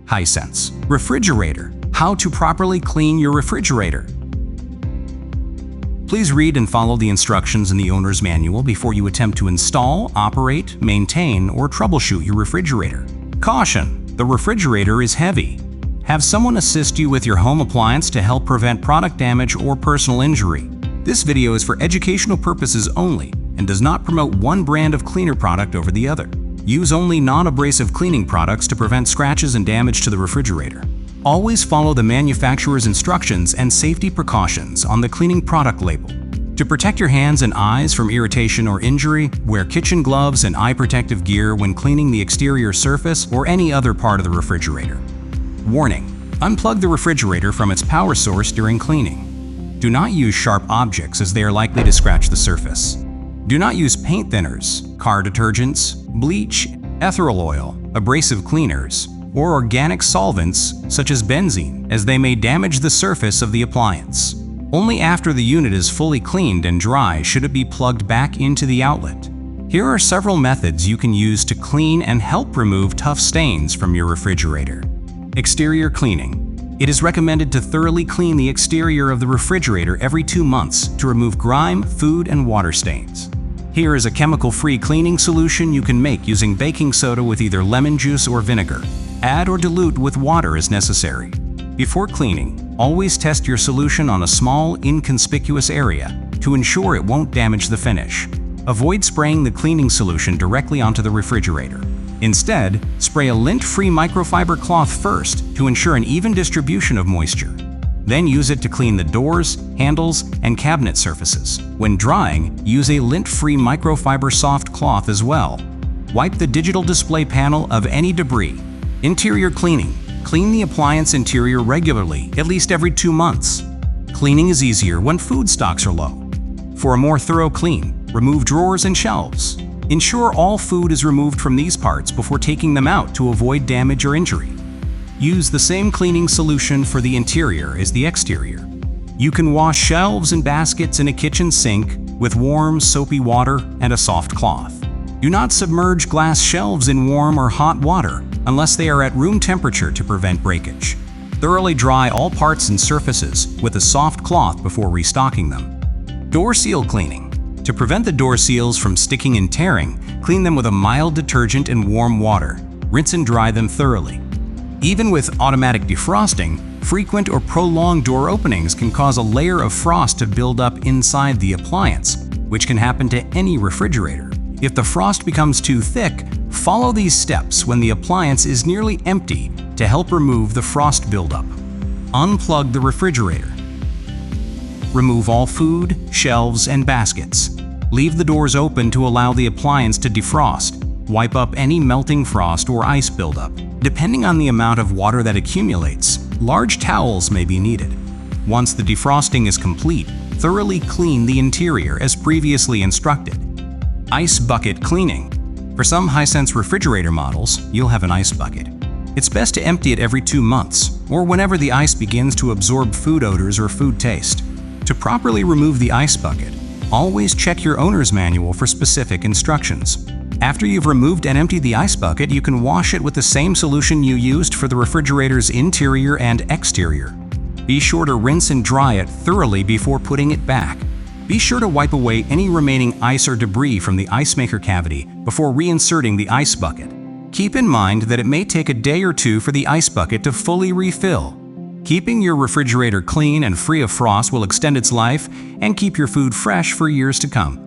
Hisense Refrigerator. How to properly clean your refrigerator. Please read and follow the instructions in the owner's manual before you attempt to install, operate, maintain, or troubleshoot your refrigerator. Caution: the refrigerator is heavy. Have someone assist you with your home appliance to help prevent product damage or personal injury. This video is for educational purposes only and does not promote one brand of cleaner product over the other. Use only non-abrasive cleaning products to prevent scratches and damage to the refrigerator. Always follow the manufacturer's instructions and safety precautions on the cleaning product label. To protect your hands and eyes from irritation or injury, wear kitchen gloves and eye protective gear when cleaning the exterior surface or any other part of the refrigerator. Warning: unplug the refrigerator from its power source during cleaning. Do not use sharp objects as they are likely to scratch the surface. Do not use paint thinners, car detergents, bleach, ethereal oil, abrasive cleaners, or organic solvents such as benzene, as they may damage the surface of the appliance. Only after the unit is fully cleaned and dry should it be plugged back into the outlet. Here are several methods you can use to clean and help remove tough stains from your refrigerator. Exterior cleaning. It is recommended to thoroughly clean the exterior of the refrigerator every 2 months to remove grime, food, and water stains. Here is a chemical-free cleaning solution you can make using baking soda with either lemon juice or vinegar. Add or dilute with water as necessary. Before cleaning, always test your solution on a small, inconspicuous area to ensure it won't damage the finish. Avoid spraying the cleaning solution directly onto the refrigerator. Instead, spray a lint-free microfiber cloth first to ensure an even distribution of moisture. Then use it to clean the doors, handles, and cabinet surfaces. When drying, use a lint-free microfiber soft cloth as well. Wipe the digital display panel of any debris. Interior cleaning. Clean the appliance interior regularly, at least every 2 months. Cleaning is easier when food stocks are low. For a more thorough clean, remove drawers and shelves. Ensure all food is removed from these parts before taking them out to avoid damage or injury. Use the same cleaning solution for the interior as the exterior. You can wash shelves and baskets in a kitchen sink with warm, soapy water and a soft cloth. Do not submerge glass shelves in warm or hot water unless they are at room temperature to prevent breakage. Thoroughly dry all parts and surfaces with a soft cloth before restocking them. Door seal cleaning. To prevent the door seals from sticking and tearing, clean them with a mild detergent and warm water. Rinse and dry them thoroughly. Even with automatic defrosting, frequent or prolonged door openings can cause a layer of frost to build up inside the appliance, which can happen to any refrigerator. If the frost becomes too thick, follow these steps when the appliance is nearly empty to help remove the frost buildup. Unplug the refrigerator. Remove all food, shelves, and baskets. Leave the doors open to allow the appliance to defrost. Wipe up any melting frost or ice buildup. Depending on the amount of water that accumulates, large towels may be needed. Once the defrosting is complete, thoroughly clean the interior as previously instructed. Ice bucket cleaning. For some Hisense refrigerator models, you'll have an ice bucket. It's best to empty it every 2 months, or whenever the ice begins to absorb food odors or food taste. To properly remove the ice bucket, always check your owner's manual for specific instructions. After you've removed and emptied the ice bucket, you can wash it with the same solution you used for the refrigerator's interior and exterior. Be sure to rinse and dry it thoroughly before putting it back. Be sure to wipe away any remaining ice or debris from the ice maker cavity before reinserting the ice bucket. Keep in mind that it may take a day or 2 for the ice bucket to fully refill. Keeping your refrigerator clean and free of frost will extend its life and keep your food fresh for years to come.